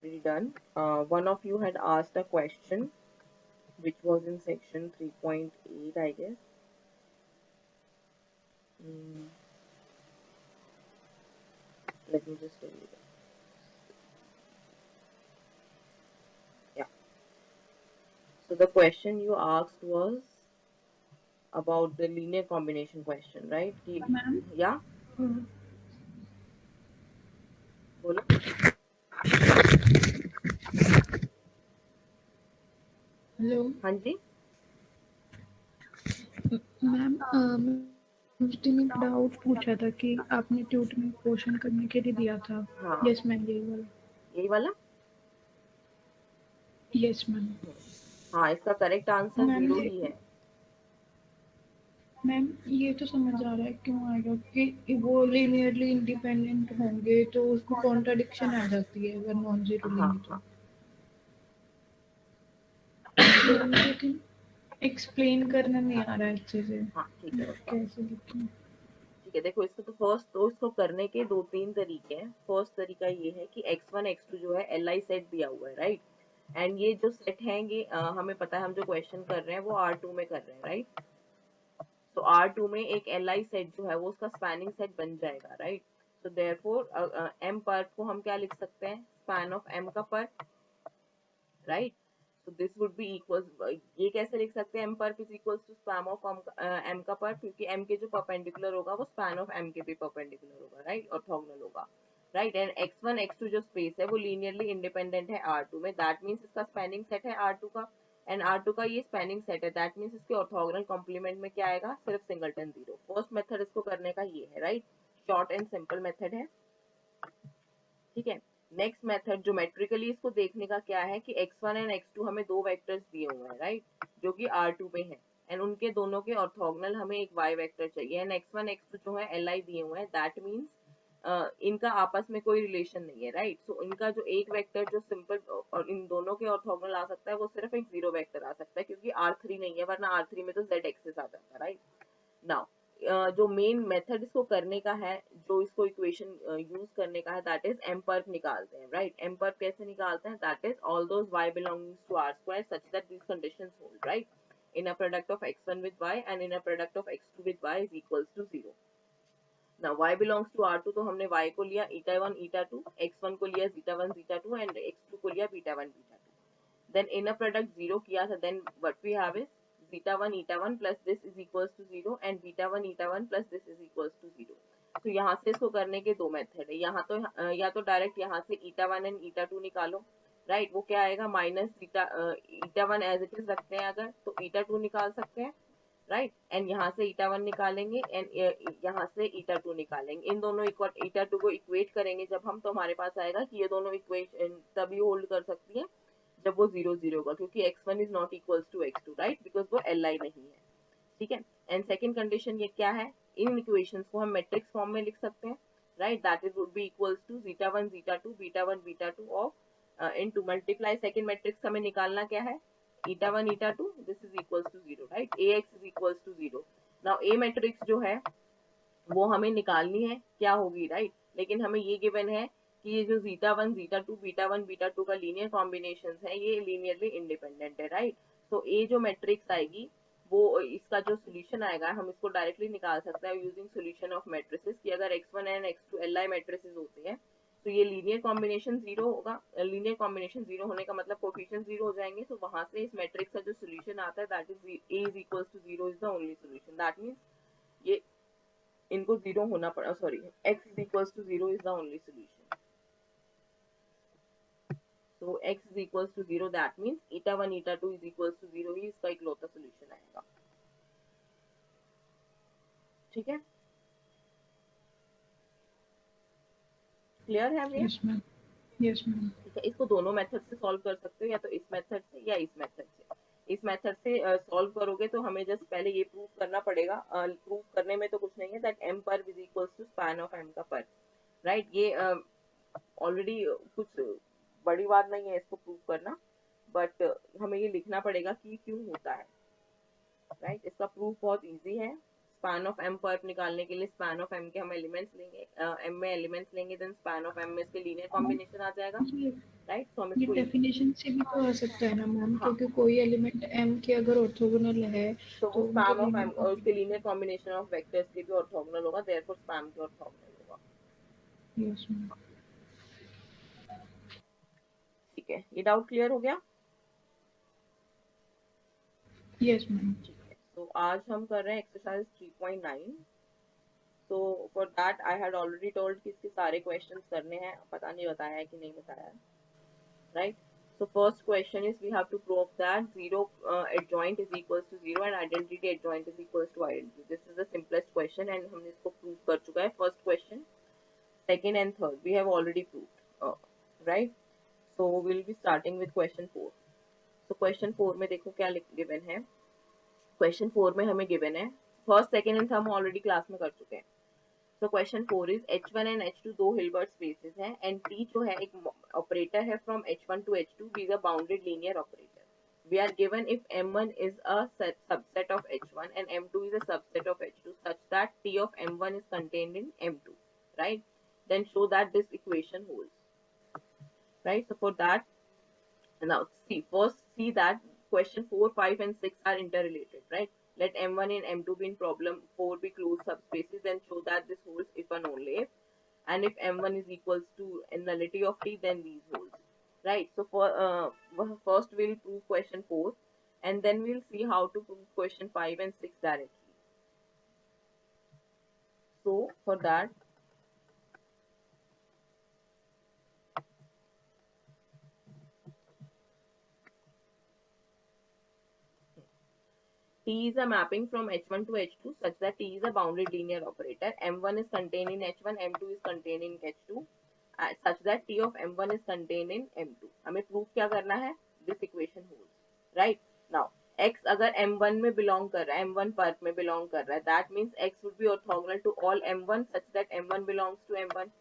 already done. One of you had asked a question which was in section 3.8, I guess. Mm, let me just tell you that. Yeah. So the question you asked was about the linear combination question, right? Ma'am Yeah. बोलो. Hello हाँ जी. Ma'am मुझे ने doubt पूछा था कि आपने tweet में question करने के लिए दिया था. हाँ, यस मैम यही वाला. यही वाला. Yes ma'am. हाँ, इसका करेक्ट आंसर मैम 0 ही है. मैम ये तो समझ आ रहा है क्यों आएगा कि वो लीनियरली इंडिपेंडेंट होंगे तो उसको कॉन्ट्राडिक्शन आ जाती है अगर नॉन जीरो हाँ, लेंगे हाँ, तो मुझे एक्सप्लेन करना नहीं आ रहा है अच्छे से हाँ, ठीक है, बताओ. कैसे लिखें. ठीक है, देखो इसको तो इसको करने के 2-3 तरीके हैं. फर्स्ट तरीका ये है कि x1 x2 जो है li सेट दिया हुआ है, राइट. एंड ये जो सेट है ये हमें पता है हम जो क्वेश्चन कर रहे हैं वो R2 में कर रहे हैं, राइट. तो R2 में एक li सेट जो है वो उसका स्पैनिंग सेट बन जाएगा, राइट. सो देयरफॉर m पर को हम क्या लिख सकते हैं, स्पैन ऑफ m का पर, right. So this would be equals, ये कैसे लिख सकते हैं, m per is equals to span of m का पर, क्योंकि m के जो परपेंडिकुलर होगा वो span of m के भी परपेंडिकुलर होगा, राइट, ऑर्थोगोनल होगा, राइट. एंड x1 x2 जो स्पेस है वो लीनियरली इंडिपेंडेंट है R2 में, दैट मीन्स इसका स्पैनिंग सेट है R2 का. एंड R2 का ये स्पैनिंग सेट है, दैट मीन्स इसके ऑर्थोगोनल कॉम्प्लीमेंट में क्या आएगा, सिर्फ सिंगलटन जीरो. फर्स्ट मेथड इसको करने का ये है, right. Short and simple method है. ठीक है. नेक्स्ट मेथड जो मेट्रिकली इसको देखने का क्या है कि x1 एंड x2 हमें दो वेक्टर्स दिए हुए हैं, राइट, जो कि R2 में है. एंड उनके दोनों के ऑर्थोगोनल हमें एक y वेक्टर चाहिए. एंड x1 x2 जो है li दिए हुए हैं, दैट मीन्स इनका आपस में कोई रिलेशन नहीं है, राइट. सो इनका जो एक वेक्टर जो सिंपल और इन दोनों के ऑर्थोगोनल आ सकता है वो सिर्फ एक जीरो वेक्टर आ सकता है, क्योंकि R3 नहीं है, वरना R3 में तो z एक्सिस आ जाता है, राइट. नाउ जो मेन मेथड इसको करने का है, जो इसको इक्वेशन यूज करने का है, दैट इज एम परप निकालते हैं, राइट. एम परप कैसे निकालते हैं, that is all those y belonging to r square such that these conditions hold, right. In a product of x1 with y and in a product of x2 with y is equals to 0. Now y belongs to r2, तो हमने y को लिया eta1 eta2, x1 को लिया zeta1 zeta2 and x2 को लिया beta1 beta2. Then inner product 0 किया था, then what we have is zeta 1 eta 1 plus this is equals to 0 and beta 1 eta 1 plus this is equals to 0. तो यहाँ से इसको करने के दो मेथड है. यहाँ तो या तो डायरेक्ट यहाँ से eta 1 एंड eta 2 निकालो, राइट. वो क्या आएगा, minus eta 1 as it is रखते हैं अगर, तो eta 2 निकाल सकते हैं, राइट. एंड यहाँ से eta 1 निकालेंगे एंड यहाँ से eta 2 निकालेंगे. इन दोनों eta 2 को इक्वेट करेंगे जब हम, तो हमारे पास आएगा कि ये दोनों इक्वेशन तभी होल्ड कर सकती है जब वो 0 0 होगा, क्योंकि x1 is not equals to x2, right, because वो li नहीं है. ठीक है. एंड सेकंड कंडीशन ये क्या है, इन इक्वेशंस को हम मैट्रिक्स फॉर्म में लिख सकते हैं, right. That is would be equals to zeta 1 zeta 2 beta 1 beta 2 of into multiply second matrix हमें निकालना क्या है, eta 1 eta 2, this is equals to 0, right. ax is equals to 0. Now a matrix जो है वो हमें निकालनी है क्या होगी, राइट. लेकिन हमें ये गिवन है कि ये जो zeta 1 zeta 2 beta 2 का लीनियर कॉम्बिनेशन है ये लीनियरली इंडिपेंडेंट है, राइट. तो ए जो मैट्रिक्स आएगी वो इसका जो सोल्यूशन आएगा हम इसको डायरेक्टली निकाल सकते हैं यूजिंग सोल्यूशन ऑफ मैट्रिसेस, कि अगर x1 and x2 li matrices होते हैं तो ये लीनियर कॉम्बिनेशन जीरो होगा. लीनियर कॉम्बिनेशन जीरो होने का मतलब कोफिशिएंट जीरो हो जाएंगे, तो वहां से इस मैट्रिक्स का जो सोल्यूशन आता है that is a is equals to 0 is the only solution. That means ये इनको जीरो होना पड़ा, sorry, x is equals to 0 is the only solution. So x is equals to 0, that means eta 1 eta 2 is equals to 0 ही इसका इकलौता solution आएगा. ठीक है, clear है भैया. Yes ma'am. Yes ma'am. ठीक है, इसको दोनों मेथड से सॉल्व कर सकते हो, या तो इस मेथड से या इस मेथड से. इस मेथड से सॉल्व करोगे तो हमें जस्ट पहले ये प्रूव करना पड़ेगा. प्रूव करने में तो कुछ नहीं है, दैट m पर is equals to span of m का पर, राइट. ये ऑलरेडी कुछ बड़ी बात नहीं है इसको प्रूव करना, बट हमें ये लिखना पड़ेगा कि क्यों होता है, राइट. इसका प्रूफ बहुत इजी है. स्पैन ऑफ एम पर्प निकालने के लिए स्पैन ऑफ एम के हम एलिमेंट्स लेंगे, एम में एलिमेंट्स लेंगे, देन स्पैन ऑफ एम में इसके लीनियर कॉम्बिनेशन आ जाएगा, ये राइट। तो हम ये इसको डेफिनेशन से भी तो आ सकता है ना मैम, हाँ, क्योंकि कोई एलिमेंट एम के अगर ऑर्थोगोनल है तो वो तो उनके स्पैम ऑफ एम लीनियर और उसके combination. Linear combination of vectors के भी ऑर्थोगोनल होगा, देयरफॉर स्पैम के ऑर्थोगोनल होगा। Yes ma'am. ठीक है, ये डाउट क्लियर हो गया? Yes ma'am. ठीक है, तो आज हम कर रहे हैं एक्सरसाइज 3.9। तो for that I had already told कि इसके सारे क्वेश्चंस करने हैं, पता नहीं बताया है कि नहीं बताया है, right. So first question is we have to prove that zero adjoint is equals to zero and identity adjoint is equals to identity. This is the simplest question and हमने इसको prove कर चुका है. First question, second and third we have already proved, right? So we'll be starting with question 4. So question 4 में देखो क्या given है. Question 4 में हमें given है first, second and third हम already class में कर चुके हैं. So question 4 is H1 and H2 दो Hilbert spaces हैं and T जो है एक operator है from H1 to H2, be the bounded linear operator. We are given if M1 is a subset of H1 and M2 is a subset of H2 such that T of M1 is contained in M2, right? Then show that this equation holds, right? So for that, now see that question 4, 5 and 6 are interrelated, right? Let M1 and M2 be in problem 4 be closed subspaces, then show that this holds if and only if, and if M1 is equals to a nullity of T, then these holds, right? So for first we'll prove question 4 and then we'll see how to prove question 5 and 6 directly. So for that, T is a mapping from H1 to H2 such that T is a bounded linear operator. M1 is contained in H1, M2 is contained in H2, such that T of M1 is contained in M2. हमें proof क्या करना है? This equation holds, right? Now, X अगर M1 में belong कर रहा है, M1 Perk में belong कर रहा है, that means X would be orthogonal to all M1 such that M1 belongs to M1,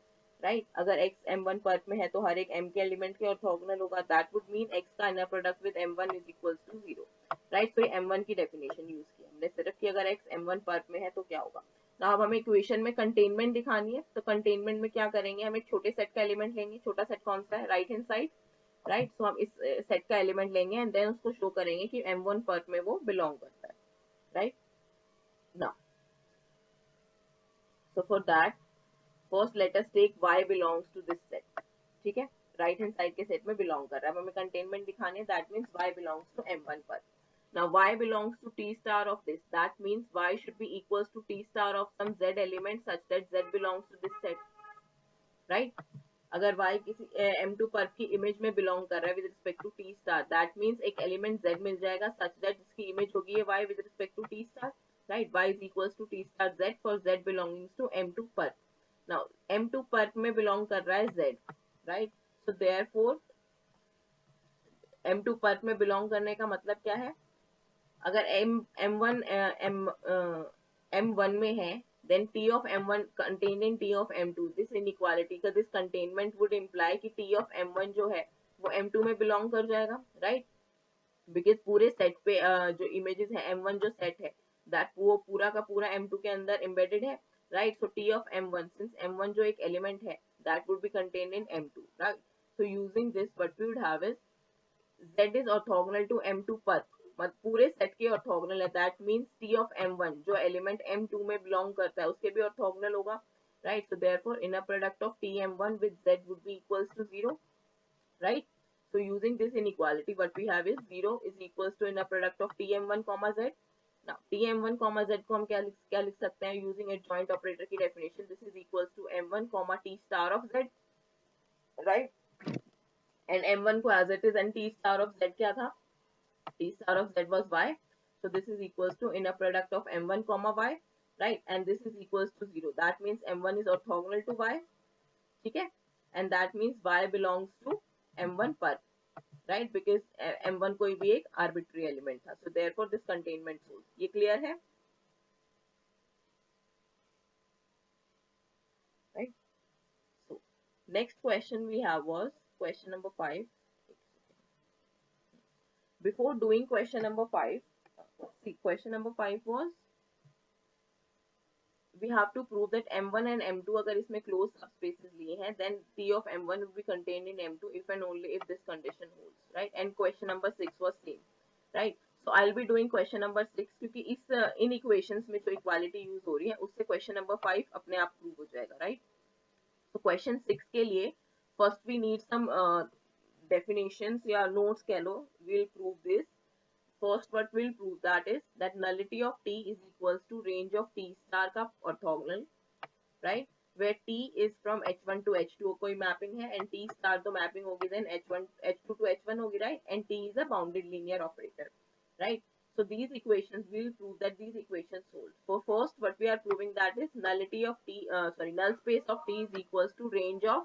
right? अगर X M1 पर्क में है तो हर एक M के एलिमेंट के orthogonal होगा, that would mean X का inner product with M1 is equals to 0. Right. तो M1 की डेफिनेशन यूज की हमने सिर्फ कि अगर x M1 पर्क में है तो क्या होगा ना। अब हमें इक्वेशन में कंटेनमेंट दिखानी है, तो कंटेनमेंट में क्या करेंगे, हम एक छोटे सेट का एलिमेंट लेंगे। छोटा सेट कौन सा है? Right hand side, right. So हम इस सेट का एलिमेंट लेंगे एंड देन उसको शो करेंगे कि M1 पर्क में वो बिलोंग करता है, राइट ना। So for that first let us take y belongs to this set, ठीक है, राइट हैंड साइड के सेट में बिलोंग कर रहा है। अब हमें कंटेनमेंट दिखाने, that means y belongs to M1 perp. Now y belongs to T star of this. That means y should be equals to T star of some z element such that z belongs to this set. Right? अगर y किसी M2 Perk की image में belong कर रहा है with respect to T star, that means एक element z मिल जाएगा such that जिसकी इमेज होगी ये y with respect to T star. Right? Y is equals to T star z for z belonging to M2 perp. Now M2 perp में belong कर रहा है z. Right? So therefore M2 perp में belong करने का मतलब क्या है? अगर M1 में है then T of M1 contained in T of M2, this inequality का this containment would imply कि T of M1 जो है वो M2 में belong कर जाएगा, right? Because पूरे सेट पे जो इमेजेस है M1 जो सेट है that वो पूरा का पूरा M2 के अंदर embedded है, right? So T of M1, since M1 जो एक element है that would be contained in M2, right? So using this what we would have is Z is orthogonal to M2 पर मत पूरे सेट के ऑर्थोगोनल है, that means T of M1 जो element M2 में बिलोंग करता है उसके भी ऑर्थोगोनल होगा, right. So therefore inner product of TM1 with Z would be equals to 0, right. So using this inequality what we have is 0 is equals to inner product of TM1 Z। Now TM1 Z को हम क्या लिख सकते हैं using adjoint operator की definition, this is equals to M1 T star of Z, right. And M1 को as it is and T star of Z क्या था? T star of Z was Y. So this is equals to inner product of M1 Y, right? And this is equals to 0. That means M1 is orthogonal to Y, ठीक है? And that means Y belongs to M1 पर, right? Because M1 कोई भी एक arbitrary element था. So therefore this containment holds. ये clear है? Right? So next question we have was question number 5. Before doing question number 5, see question number 5 was we have to prove that m1 and m2 अगर इसमें closed subspaces लिए हैं, then T of m1 will be contained in m2 if and only if this condition holds, right? And question number 6 was same, right? So I'll be doing question number 6 क्योंकि इस इन equations में जो equality use हो रही है उससे question number 5 अपने आप prove हो जाएगा, right? So question 6 के लिए first we need some definitions या notes कह लो, we'll prove this. First, what we'll prove that is that nullity of T is equals to range of T star का orthogonal, right? Where T is from H1 to H2 कोई mapping है and T star तो mapping होगी then H1 H2 to H1 होगी, right? And T is a bounded linear operator, right? So these equations will prove that these equations hold. For first, what we are proving that is nullity of T, null space of T is equals to range of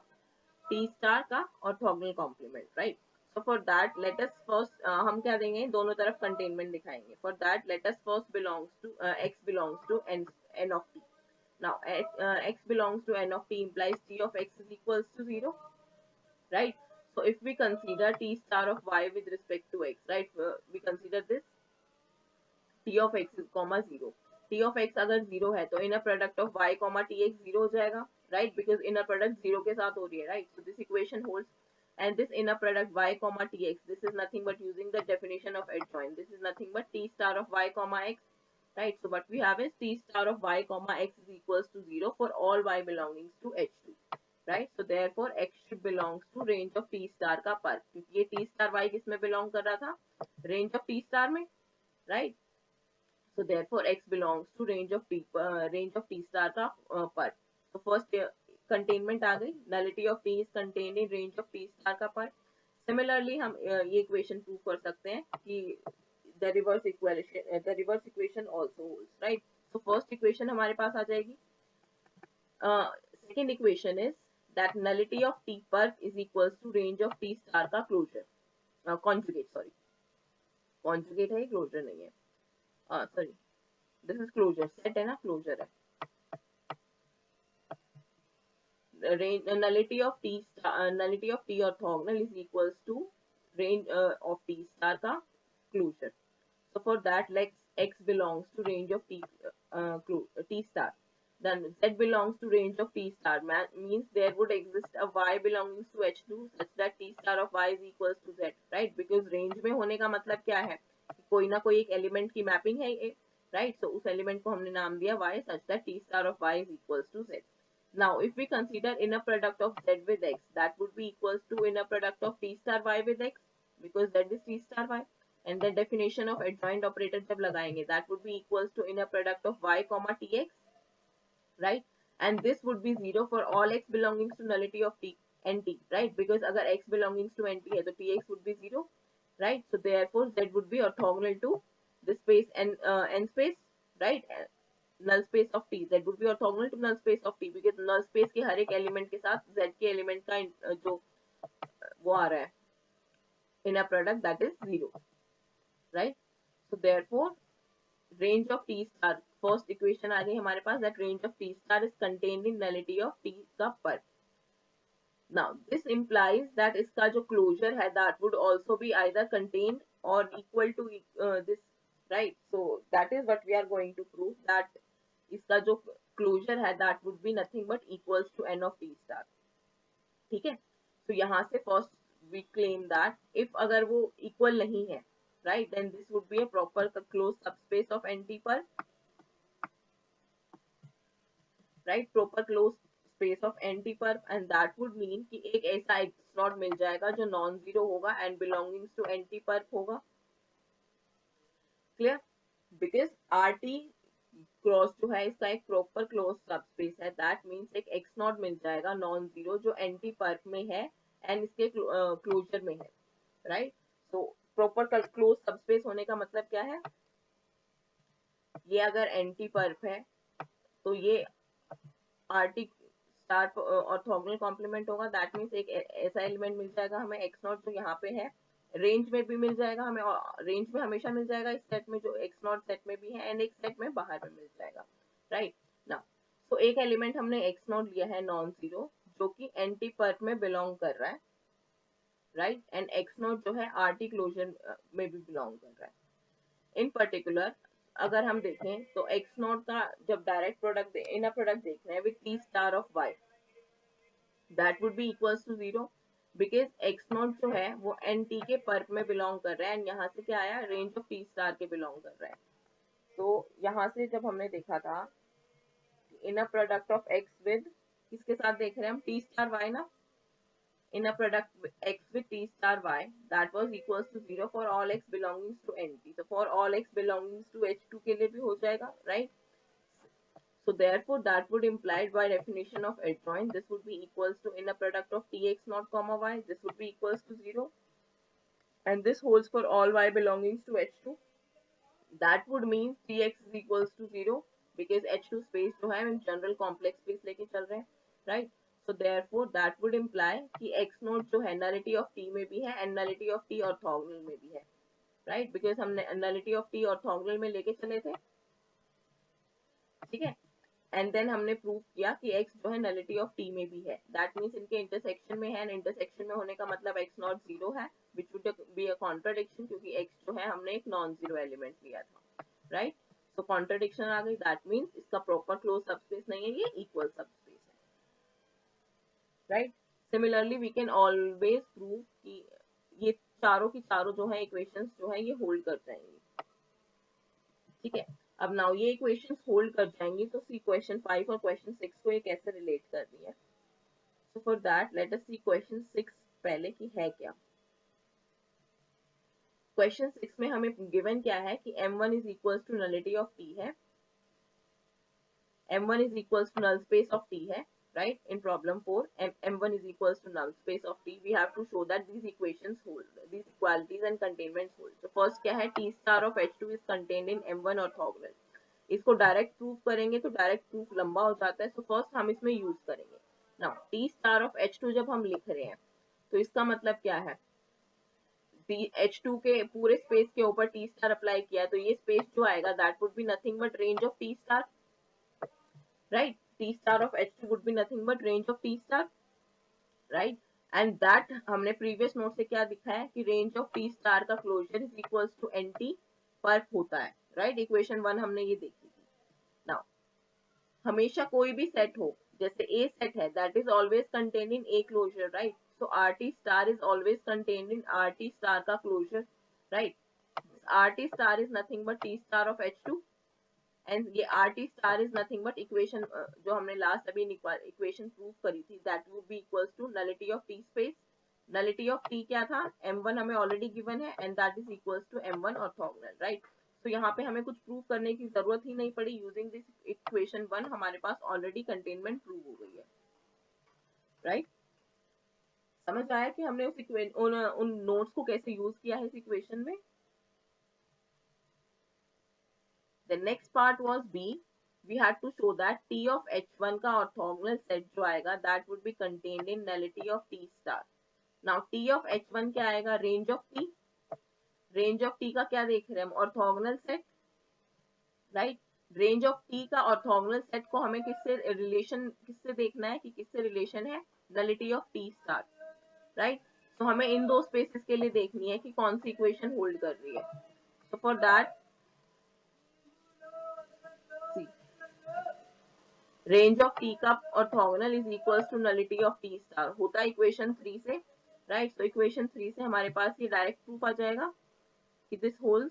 T star का orthogonal complement, right? So for that, let us first हम क्या देंगे, दोनों तरफ containment दिखाएंगे. For that, let us first belongs to x belongs to n of t. Now x belongs to n of t implies t of x is equals to 0, right? So if we consider t star of y with respect to x, right? We consider this t of x is comma 0. t of x अगर 0 है तो inner product of y comma tx 0 हो जाएगा, right? Because inner product 0 के साथ हो रही है, right? So this equation holds. And this inner product y comma tx, this is nothing but using the definition of adjoint. This is nothing but t star of y comma x, right? So what we have is t star of y comma x is equals to 0 for all y belonging to h2, right? So therefore x belongs to range of t star का पर, क्योंकि ये t star y किसमें belong कर रहा था, range of t star में, right? So therefore x belongs to range of t star का पर. So first containment आ गई, nullity of t is contained in range of t star का पर. Similarly हम ये equation prove कर सकते हैं कि the reverse equation also holds, right? So first equation हमारे पास आ जाएगी. Second equation is that nullity of t per is equals to range of t star का closure, conjugate, sorry, conjugate है, closure नहीं है, sorry, this is closure, set है ना, closure है. Nullity of t nullity of t orthogonal is equals to range of t star का closure. So for that, let x belongs to range of t star. Then z belongs to range of t star. Means there would exist a y belonging to h2 such that t star of y is equals to z, right? Because range में होने का मतलब क्या है, कोई ना कोई एक element की mapping है ये, right? So उस element को हमने नाम दिया y such that t star of y is equals to z. Now, if we consider inner product of z with x, that would be equals to inner product of t star y with x, because z is t star y. And the definition of adjoint operator जब लगाएंगे, that would be equals to inner product of y comma tx, right? And this would be 0 for all x belonging to nullity of t and t, right? Because अगर x belonging to nt है तो tx would be 0, right? So therefore z would be orthogonal to the space n space, right? null space of t, z would be orthogonal to null space of t, because null space के हर एक element के साथ z के element का जो वो आ रहा है inner product, that is 0, right? So therefore range of t star, first equation आ गई हमारे पास, that range of t star is contained in nullity of t का पर. Now this implies that इसका जो closure है that would also be either contained or equal to this, right? So that is what we are going to prove, that इसका जो closure है that would be nothing but equals to n of t star, ठीक है? तो यहाँ से first we claim that if अगर वो equal नहीं है, right, then this would be a proper closed subspace of nt पर, right, proper closed space of nt पर, and that would mean कि एक ऐसा x नॉट मिल जाएगा जो नॉन जीरो होगा and belonging to nt पर होगा, clear? Because rt क्रॉस जो है इसका एक प्रॉपर क्लोज सबस्पेस है, दैट मीन्स एक x नॉट मिल जाएगा नॉन जीरो जो एंटी पर्क में है एंड इसके क्लोजर में है, right? So proper closed subspace होने का मतलब क्या है, ये अगर एंटी पर्क है तो ये आरटी स्टार ऑर्थोगोनल कॉम्प्लीमेंट होगा, दैट मीन्स एक ऐसा एलिमेंट मिल जाएगा हमें x नॉट जो यहाँ पे है, रेंज में भी मिल जाएगा हमें, रेंज में हमेशा मिल जाएगा इस सेट में जो x नॉट सेट में भी है, एंड एक सेट में बाहर में मिल जाएगा, राइट ना? सो एक एलिमेंट हमने x नॉट लिया है नॉन जीरो जो कि एंटी पर्क में बिलोंग कर रहा है, राइट? एंड x नॉट जो है आरटी क्लोजर में भी बिलोंग कर रहा है. इन पर्टिकुलर अगर हम देखें तो x नॉट का जब डायरेक्ट प्रोडक्ट इनर प्रोडक्ट देखना है with t star of y, that would be equals to 0 because x not जो है वो एन टी के पर्प में बिलोंग कर रहा है एंड यहाँ से क्या आया, रेंज ऑफ t स्टार के बिलोंग कर रहा है। तो यहाँ से जब हमने देखा था inner product of x with किसके साथ देख रहे हैं हम, t स्टार y ना, inner product x with t star y that was equals to 0 for all x belongings to nt, so for all x belongings to h2 के लिए भी हो जाएगा, right? So therefore that would imply by definition of adjoint this would be equals to inner product of tx naught comma y, this would be equals to 0 and this holds for all y belongings to h2, that would mean 3x is equals to 0 because h2 space जो है हम general complex space लेके चल रहे हैं, right? So therefore that would imply कि x note जो है nullity of t में भी है and nullity of t orthogonal में भी है, right? Because हमने nullity of t orthogonal में लेके चले थे, ठीक है, एंड देन हमने प्रूव किया कि x जो है नलिटी ऑफ t में भी है, दैट मीन्स इनके इंटरसेक्शन में है एंड इंटरसेक्शन में होने का मतलब x नॉट 0 है which would be a contradiction क्योंकि x जो है हमने एक नॉन जीरो एलिमेंट लिया था, राइट? सो कॉन्ट्राडिक्शन आ गई, दैट मीन्स इसका प्रॉपर क्लोज सबस्पेस नहीं है, ये इक्वल सबस्पेस है, right? Similarly we can always prove कि ये चारों की चारों जो है इक्वेशंस जो है ये होल्ड कर जाएंगी, ठीक है। अब नाउ ये इक्वेशंस होल्ड कर जाएंगी तो सी क्वेश्चन 5 और क्वेश्चन 6 को ये कैसे रिलेट कर रही है। So for that let us see question 6 पहले की है क्या। क्वेश्चन 6 में हमें गिवन क्या है कि m1 is equals to nullity of t है, m1 is equals to null space of t है, right? In problem 4 m1 is equals to null space of t, we have to show that these equations hold, these equalities and containments hold. So first क्या है, t star of h2 is contained in m1 orthogonal, इसको direct proof करेंगे तो direct proof लंबा हो जाता है, so first हम इसमें यूज करेंगे। Now T star of h2 जब हम लिख रहे हैं तो इसका मतलब क्या है, h2 के पूरे स्पेस के ऊपर टी स्टार अप्लाई किया तो ये स्पेस जो आएगा that would be nothing but range of T star, right? T star of h2 would be nothing but range of t star, right? And that हमने previous note से क्या दिखा है कि range of t star का closure is equals to nt पर होता है, right? Equation 1 हमने ये देखी थी। Now हमेशा कोई भी सेट हो, जैसे A सेट है that is always contained in A closure, right? So RT star is always contained in RT star का closure, right? RT star is nothing but T star of h2 and ये R T star is nothing but equation जो हमने last अभी equation prove करी थी that would be equals to nullity of T space, nullity of T क्या था, m1 हमें already given है and that is equals to m1 orthogonal, right? तो यहाँ पे हमें कुछ प्रूव करने की जरूरत ही नहीं पड़ी, यूजिंग दिस इक्वेशन 1 हमारे पास ऑलरेडी कंटेनमेंट प्रूव हो गई है, राइट? समझ आया कि हमने उन नोट्स को कैसे यूज किया है इस इक्वेशन में। The next part was B. We had to show that T of H1 का orthogonal set जो आएगा that would be contained in nullity of T star. Now T of H1 क्या आएगा, range of T, range of T का क्या देख रहे हैं हम, orthogonal set, right? Range of T का orthogonal set को हमें किससे रिलेशन, किससे देखना है कि किससे रिलेशन है, nullity of T star, right? तो हमें इन दो स्पेसेस के लिए देखनी है कि कौन सी इक्वेशन होल्ड कर रही है। So for that see range of T का orthogonal is equals to nullity of T star होता है इक्वेशन 3 से, राइट? तो इक्वेशन 3 से हमारे पास ये डायरेक्ट प्रूफ आ जाएगा कि दिस होल्स,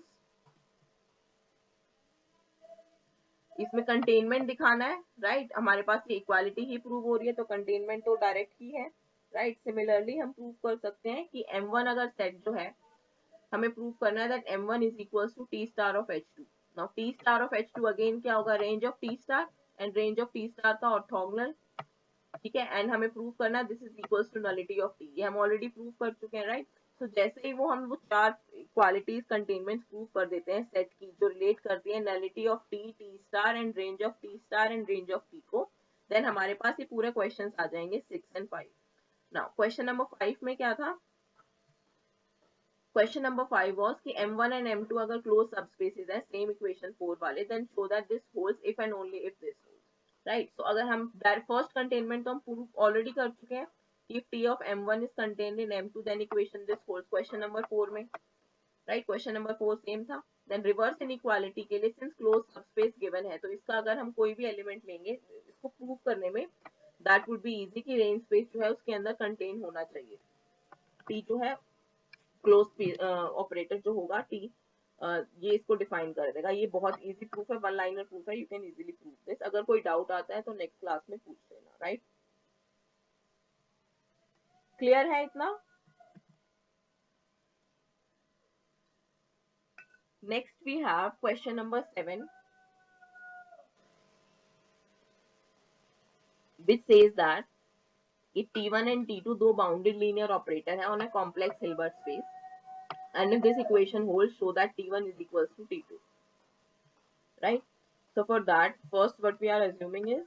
इसमें कंटेनमेंट दिखाना है, राइट? हमारे पास ये इक्वालिटी ही प्रूव हो रही है तो कंटेनमेंट तो डायरेक्ट ही है, राइट? सिमिलरली हम प्रूव कर सकते हैं कि m1 अगर सेट जो है हमें प्रूव करना है that m1 is equals to T star of h2। Now T star of h2 again क्या होगा, range of T star and range of T star का ऑर्थोगोनल, ठीक है, एंड हमें प्रूव करना this is equals to nullity of T, ये हम already prove कर चुके हैं, राइट? तो जैसे ही हम वो चार क्वालिटीज कंटेनमेंट प्रूव कर देते हैं सेट की जो रिलेट करती है nullity of T, T star and range of T star and range of T को, देन हमारे पास ये पूरे क्वेश्चन आ जाएंगे 6 एंड 5। नाउ क्वेश्चन नंबर 5 में क्या था, क्वेश्चन नंबर 5 वाज कि m1 एंड m2 अगर क्लोज सबस्पेसेस है सेम इक्वेशन 4 वाले, then show that this holds if and only if this holds, right? So अगर हम फर्स्ट कंटेनमेंट तो हम प्रूफ ऑलरेडी कर चुके हैं, if t of m1 is contained in m2 then equation this holds, question number 4 में, right? Question number 4 same था, then reverse inequality के लिए सिंस क्लोज सबस्पेस गिवन है, तो इसका अगर हम कोई भी एलिमेंट लेंगे इसको प्रूव करने में दैट वुड बी इजी कि रेंज स्पेस जो है उसके अंदर कंटेन होना चाहिए। टी जो है क्लोज ऑपरेटर जो होगा टी, ये इसको डिफाइन कर देगा। ये बहुत इजी प्रूफ है, वन लाइनर प्रूफ है, you can easily prove this. अगर कोई डाउट आता है तो नेक्स्ट क्लास में पूछ लेना, राइट? क्लियर है इतना? Next we have question number 7 which says that if T1 and T2 दो bounded linear operator है on a complex Hilbert space and if this equation holds show that T1 is equals to T2, right? So for that first what we are assuming is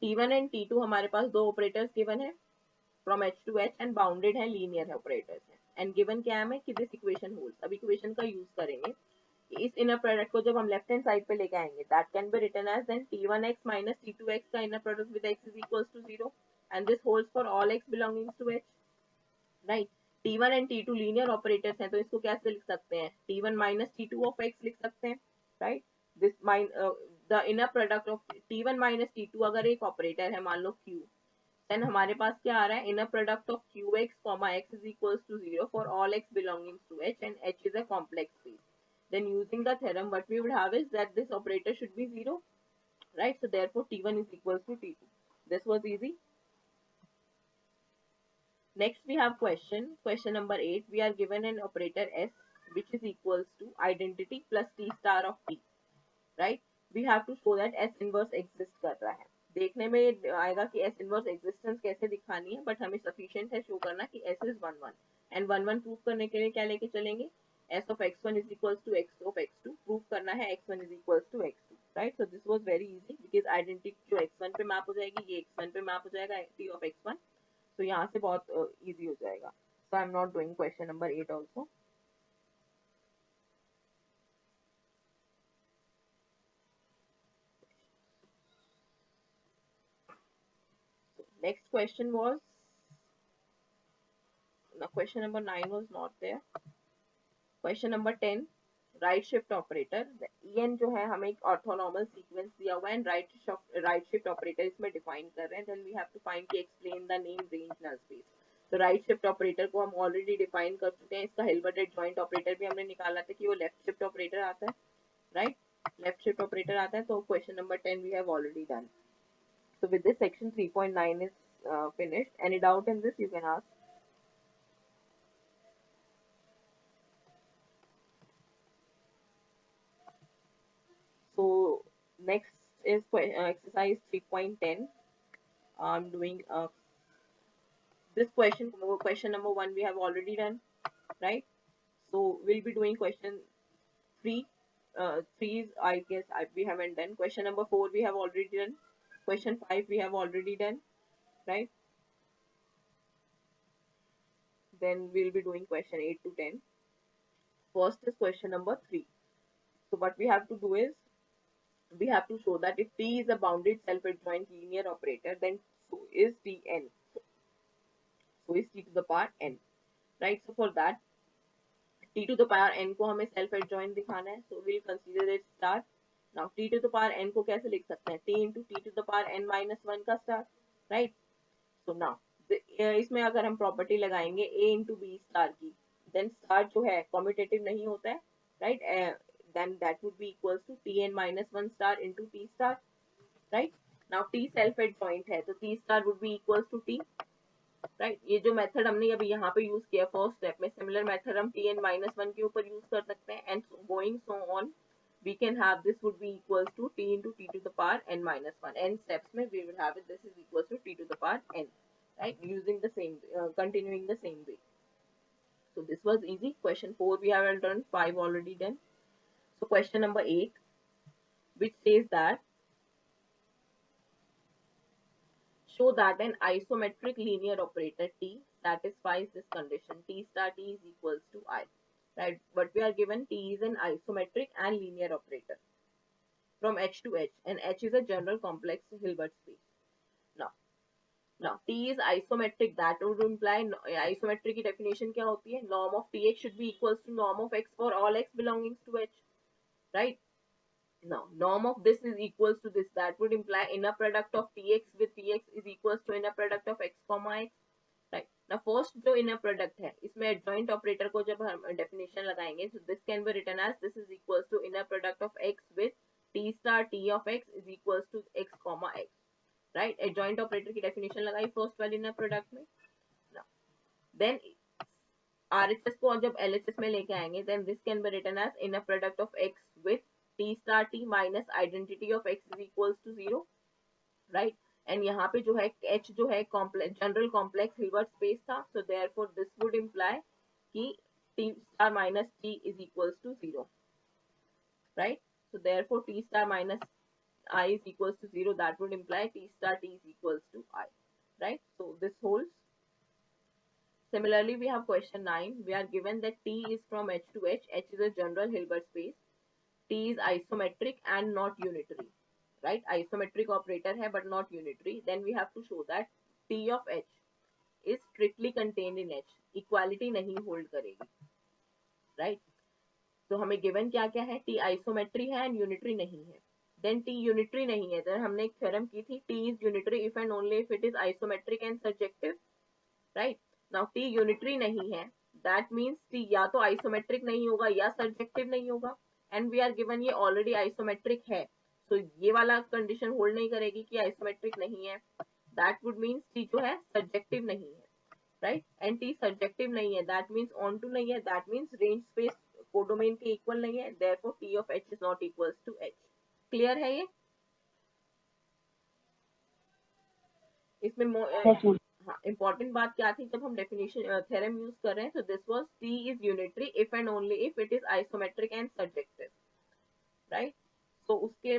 T1 and T2 हमारे पास दो operators given है from H to H and bounded है, linear है operators है, and given क्या है कि this equation holds. अब इक्वेशन का यूज करेंगे, इस इनर प्रोडक्ट को जब हम लेफ्ट हैंड साइड पे लेके आएंगे that can be written as then T1x minus T2x का inner product with x is equals to 0 and this holds for all x belonging to H, right? T1 and T2 linear operators हैं, तो इसको कैसे लिख सकते हैं? T1 minus T2 of x लिख सकते हैं, right? This the inner product of T1 minus T2 अगर एक ऑपरेटर है मान लो Q, देन हमारे पास क्या आ रहा है? Inner product of Qx, x is equals to 0 for all x belonging to H and H is a complex space. Then using the theorem what we would have is that this operator should be 0, right? So therefore T1 is equals to T2. This was easy. Next we have question number 8. We are given an operator S which is equals to identity plus T star of T, right? We have to show that S inverse exist कर रहा है। देखने में आएगा कि S inverse existence कैसे दिखानी है, बट हमें sufficient है शो करना कि S is 1 1 and 1 1 प्रूव करने के लिए क्या लेके चलेंगे? S of x1 is equals to x of x2 prove करना है x1 is equals to x2, right? So this was very easy because identity जो x1 पे मैप हो जाएगी ये x1 पे मैप हो जाएगा T of x1, तो यहाँ से बहुत इजी हो जाएगा। So I am not doing question number 8 also. So next question was, no, question number 9 was not there. Question number 10, right shift operator. en जो है हमें एक ऑर्थोनॉर्मल सीक्वेंस दिया हुआ है, राइट शिफ्ट ऑपरेटर इसमें डिफाइन कर रहे हैं, then we have to find कि explain the name range null space. तो राइट शिफ्ट ऑपरेटर को हम ऑलरेडी डिफाइन कर चुके हैं, इसका हिल्बर्ट जॉइंट ऑपरेटर भी हमने निकाला था कि वो लेफ्ट शिफ्ट ऑपरेटर आता है, राइट? लेफ्ट शिफ्ट ऑपरेटर आता है, तो question number 10 we have already done. So with this section 3.9 is finished. Any doubt in this you can ask. So next is exercise 3.10. I'm doing this question number 1 we have already done, right? So we'll be doing question 3. 3 is I guess we haven't done. Question number 4 we have already done. Question 5 we have already done, right? Then we'll be doing question 8 to 10. First is question number 3. So what we have to do is we have to show that if T is a bounded self-adjoint linear operator, then so is Tn. So is T to the power n, right? So for that, T to the power n को हमें self-adjoint दिखाना है, so we'll consider it star. Now T to the power n को कैसे लिख सकते हैं? T into T to the power n minus 1 का star, right? So now इसमें अगर हम प्रॉपर्टी लगाएंगे A into B star की, then star जो है कॉम्यूटेटिव नहीं होता है, right? Then that would be equals to Tn minus 1 star into T star, right? Now T self adjoint है, तो T star would be equals to T, right? ये जो मेथड हमने अभी यहाँ पे यूज किया फर्स्ट स्टेप में, सिमिलर मेथड हम Tn minus 1 के ऊपर यूज कर सकते हैं, and going so on we can have this would be equals to T into T to the power n minus 1. N steps में we will have it, this is equals to T to the power n, right? Using the same, continuing the same way. So this was easy. Question 4 we have done, 5 already done. So question number 8, which says that show that an isometric linear operator T satisfies this condition. T star T is equals to I, right? But we are given T is an isometric and linear operator from H to H, and H is a general complex Hilbert space. Now Now t is isometric, that would imply isometric की definition क्या होती है, norm of tx should be equals to norm of x for all x belonging to h, right? Now norm of this is equals to this, that would imply inner product of tx with tx is equals to inner product of x comma x, right? Now first जो inner product है इसमें adjoint operator को जब हम definition लगाएंगे, so this can be written as this is equals to inner product of x with t star t of x is equals to x comma x, right? Adjoint operator की definition लगाई first वाली ना product में। Then RHS को जब LHS में लेके आएंगे, then this can be written as inner product of X with T star T minus identity of X is equals to 0, right? And यहाँ पे जो है एच जो है complex general complex Hilbert space था, so therefore this would imply कि T star minus T is equals to 0, right? So therefore t star minus I is equals to 0, that would imply t star t is equals to I, right? So this holds. Similarly, we have question 9. We are given that t is from h to h. H is a general Hilbert space. T is isometric and not unitary, right? Isometric operator hai but not unitary. Then we have to show that t of h is strictly contained in h. Equality nahi hold karegi, right? तो हमें given क्या क्या है, T isometry है and unitary नहीं है। Then T unitary नहीं है, देन हमने एक थ्योरम की थी T is unitary if and only if it is isometric and subjective, right? Now T unitary नहीं है, दैट मींस टी या तो आइसोमेट्रिक नहीं होगा या सब्जेक्टिव नहीं होगा, एंड वी आर गिवन ये ऑलरेडी आइसोमेट्रिक है, तो ये वाला कंडीशन होल्ड नहीं करेगी कि आइसोमेट्रिक नहीं है, दैट वुड मीन्स टी जो है सब्जेक्टिव नहीं है, राइट? एंड टी सब्जेक्टिव नहीं है, दैट मीन्स ऑन टू नहीं है, that means range space codomain के इक्वल नहीं है, therefore T of H is not equals to H. Clear है ये? इसमें हाँ, इंपॉर्टेंट बात क्या थी जब हम डेफिनेशन थ्योरम यूज कर रहे हैं, तो this was T is unitary if and only if it is isometric and subjective, right? तो उसके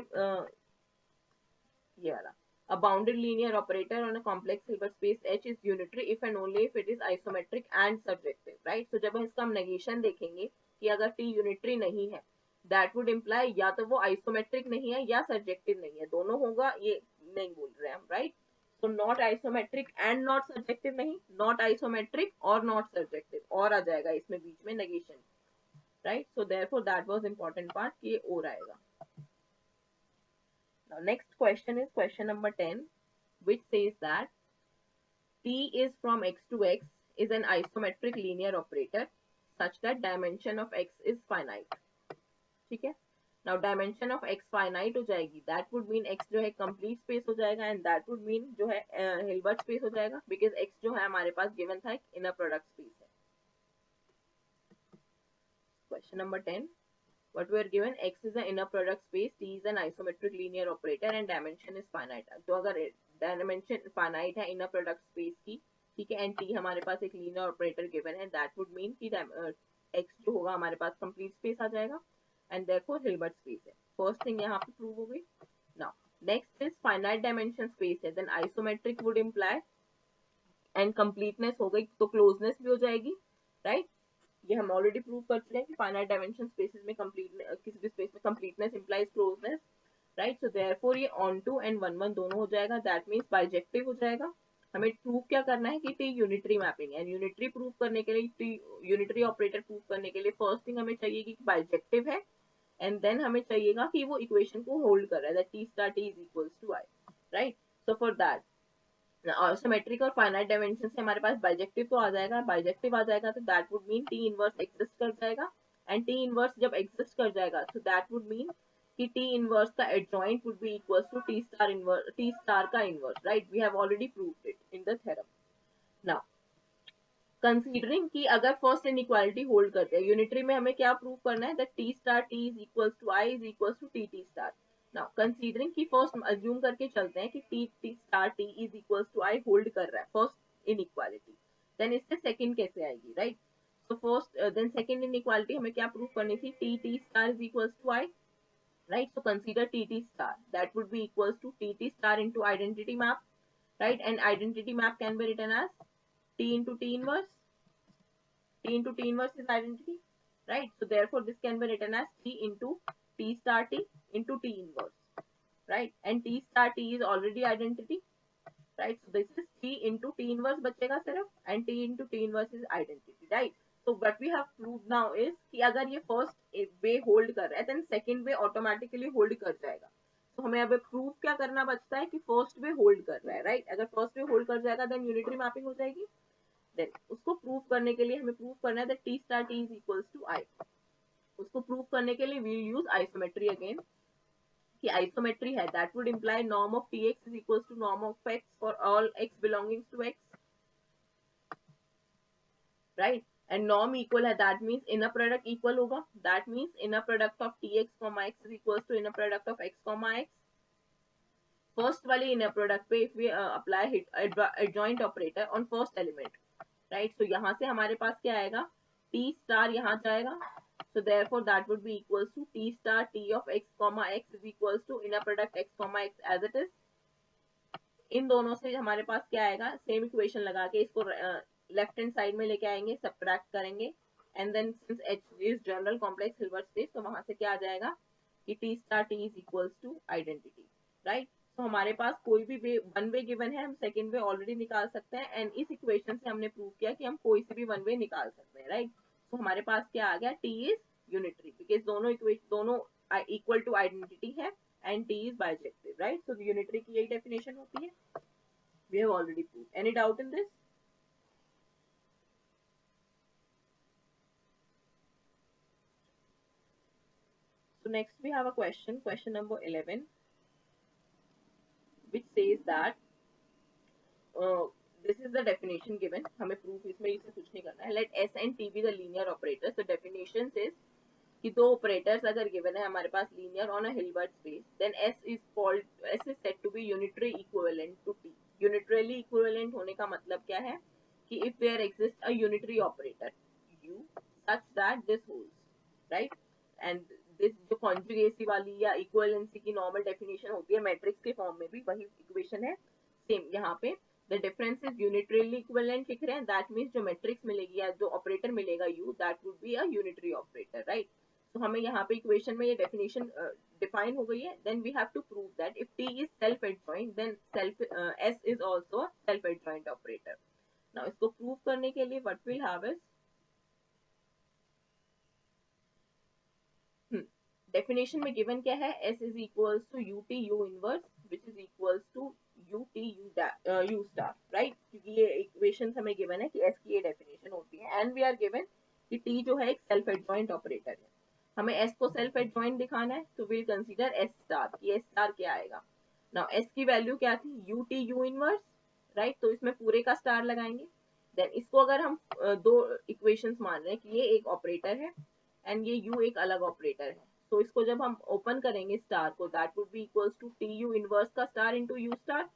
ये वाला a bounded linear operator on a complex Hilbert space H is unitary if and only if it is isometric and subjective, right? So जब इसका हम negation देखेंगे कि अगर T unitary नहीं है, that would imply या तो वो isometric नहीं है या subjective नहीं है, दोनों होगा ये नहीं बोल रहे हम, right? So not isometric and not subjective नहीं, not isometric और not subjective, और आ जाएगा इसमें बीच में negation, right? So therefore that was important part कि ये और आएगा। Now next question is question number 10, which says that T is from x to x is an isometric linear operator such that dimension of x is finite, ठीक है? Now dimension of x finite हो जाएगी, that would mean x जो है complete space हो जाएगा, and that would mean जो है Hilbert space हो जाएगा, because x जो है हमारे पास given था एक inner product space है। Question number 10. What we are given, x is an inner product space, t is an isometric linear operator and dimension is finite। तो अगर dimension finite है inner product space की, ठीक है, and t हमारे पास एक linear operator given है, that would mean कि x जो होगा हमारे पास complete space आ जाएगा and therefore Hilbert space है। First thing यहाँ पे prove हो गई। Now next is finite dimension space है, then isometric would imply and completeness हो गई तो closeness भी हो जाएगी, right? ये हम ऑलरेडी प्रूव कर चुके हैं कि फाइनाइट डायमेंशन स्पेसेस में कंप्लीट किसी भी स्पेस में completeness implies closeness, right? So therefore ये onto and one one दोनों हो जाएगा, दैट मींस बाइजेक्टिव हो जाएगा। हमें प्रूव क्या करना है कि टी यूनिटरी मैपिंग है, यूनिटरी प्रूव करने के लिए टी यूनिटरी ऑपरेटर प्रूव करने के लिए फर्स्ट थिंग हमें चाहिए कि बाइजेक्टिव है, एंड देन हमें चाहिएगा कि वो इक्वेशन को होल्ड कर रहा है, that T star T is equals to I, right? So for that symmetric और फाइनाइट डायमेंशन से हमारे पास बाइजेक्टिव तो आ जाएगा, बाइजेक्टिव आ जाएगा तो that would mean T inverse exist कर जाएगा, एंड टी इनवर्स जब एग्जिस्ट कर जाएगा तो दैट वुड मीन कि टी इनवर्स का adjoint would be equals to T star inverse, T star का inverse, right? We have already proved it in the theorem. Now considering कि अगर first inequality hold करते हैं, यूनिटरी में हमें क्या प्रूव करना है, that T star T is equals to I is equals to T T star. Now considering कि फर्स्ट अज्यूम करके चलते हैं कि T T star T is equals to I hold कर रहा है फर्स्ट इनइक्वालिटी, देन इससे सेकंड कैसे आएगी, right? So first then second inequality हमें क्या प्रूव करनी थी, T T star is equals to I, right? So consider tt star, that would be equals to tt star into identity map, right? And identity map can be written as t into t inverse, t into t inverse is identity, right? So therefore this can be written as t into t star t into t inverse, right? And t star t is already identity, right? So this is T into T inverse बचेगा सिर्फ, and T into T inverse is identity, right? So what we have proved now is कि अगर ये first way hold कर रहा है then second way automatically hold कर जाएगा. तो हमें अब प्रूव क्या करना बचता है कि फर्स्ट वे होल्ड कर रहा है, राइट? अगर फर्स्ट वे होल्ड कर जाएगा देन यूनिटरी मैपिंग हो जाएगी. देन उसको प्रूव करने के लिए हमें प्रूव करना है that T star T is equals to I. उसको प्रूव करने के लिए वील यूज आइसोमेट्री अगेन. कि आइसोमेट्री है that would imply norm of T X is equals to norm of X for all X belonging to X, right? And norm equal है that means inner product equal होगा. That means inner product of T X comma X is equals to inner product of x comma X. First वाले inner product पे if we apply adjoint operator on first element, right? So यहाँ से हमारे पास क्या आएगा, T star यहाँ जाएगा. So therefore that would be equals to t star t of x comma x is equals to inner product x comma x as it is. इन दोनों से हमारे पास क्या आएगा, सेम इक्वेशन लगा के इसको लेफ्ट हैंड साइड में लेके आएंगे, सब्ट्रैक्ट करेंगे and then since h is general complex Hilbert space तो वहां से क्या आ जाएगा कि t star t is equals to identity, right? तो हमारे पास कोई भी वन वे गिवन है, हम सेकंड वे ऑलरेडी निकाल सकते हैं एंड इस इक्वेशन से हमने प्रूव किया कि हम कोई से भी वन वे निकाल सकते हैं, राइट? तो हमारे पास क्या आ गया, t इज यूनिटरी बिकॉज दोनों इक्वेशन दोनों इक्वल टू आइडेंटिटी है and t is bijective, right? So the unitary की यही definition होती है. We have already proved. Any doubt in this? So next we have a question number 11, which says that this is the definition given. हमें proof इसमें इसे कुछ नहीं करना है. Let S and T be the linear operators. So definition says कि दो operators अगर गिवन है हमारे पास linear on a Hilbert space then S is said to be unitary equivalent to T. Unitarily equivalent होने का मतलब क्या है कि if there exist a unitary operator U such that this holds, right? and this जो कॉन्जुगेसी वाली या equivalency की नॉर्मल डेफिनेशन होती है मैट्रिक्स के फॉर्म में भी वही इक्वेशन है सेम यहाँ पे. The difference is unitarily equivalent लिख रहे हैं, that means जो मैट्रिक्स मिलेगी या जो ऑपरेटर मिलेगा U that would be a unitary operator, right? तो हमें यहाँ पे इक्वेशन में ये डेफिनेशन डिफाइन हो गई है. Then we have to prove that if T is self adjoint then S is also self adjoint operator. Now इसको प्रूव करने के लिए what will have is definition में गिवन क्या है, S is equals to UT U inverse which is equals to UT U star, right? क्योंकि ये equation हमें गिवन है कि S की ये डेफिनेशन होती है एंड वी आर गिवन कि T जो है एक सेल्फ एडजॉइंट ऑपरेटर है. हमें S को सेल्फ एडजॉइंट दिखाना है तो विल कंसीडर S स्टार. कि S स्टार क्या आएगा. नाउ S की वैल्यू क्या थी, UT U इनवर्स, राइट? तो इसमें पूरे का स्टार लगाएंगे. देन इसको अगर हम दो इक्वेशंस मान रहे हैं कि ये एक ऑपरेटर है एंड ये U एक अलग ऑपरेटर है, तो इसको जब हम ओपन करेंगे स्टार को that would be equals to TU inverse का star into U star,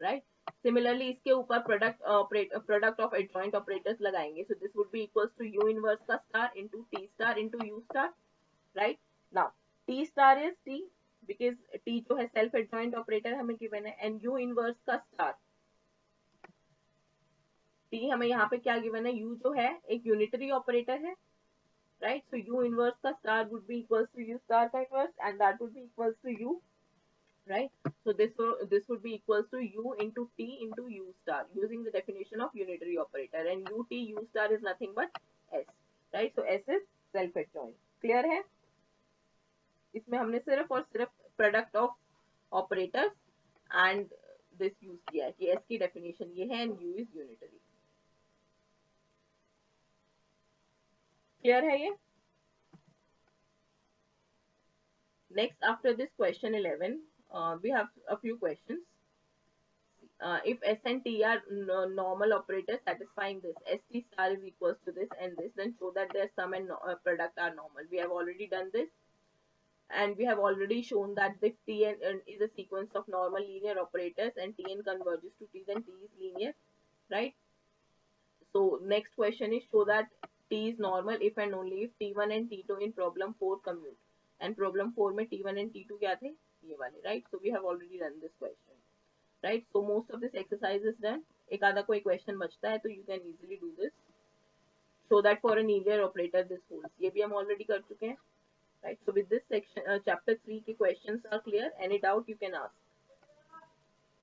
right? Similarly इसके ऊपर प्रोडक्ट ऑफ एडजॉइंट ऑपरेटर्स लगाएंगे so this would be equals to U inverse का star into T star into U star, right? Now T star is T because T जो है self adjoint operator हमें given है and U inverse का star T हमें यहाँ पे क्या गिवन है, U जो है एक यूनिटरी ऑपरेटर है, right? So U inverse का star would be equals to U star का inverse and that would be equals to U, right? So this would be equals to U into T into U star using the definition of unitary operator and UT U star is nothing but S, right? So S is self adjoint. Clear है? इसमें हमने सिर्फ और सिर्फ product of operators and this use किया है कि S की डेफिनेशन ये है and U is unitary. Clear है ये? Next, after this question 11, we have a few questions. If S and T are normal operators satisfying this, ST star is equals to this and this, then show that their sum and product are normal. We have already done this. And we have already shown that if Tn is a sequence of normal linear operators and Tn converges to T, then T is linear, right? So next question is show that T is normal if and only if T1 and T2 in problem 4 commute. And problem 4 में T1 and T2 क्या थे, ये वाले, right? So we have already done this question, right? So most of this exercise is done. एक आधा कोई question बचता है तो you can easily do this. Show that for a linear operator this holds. ये भी हम already कर चुके हैं, right? So with this section, chapter 3 के questions are clear. Any doubt you can ask.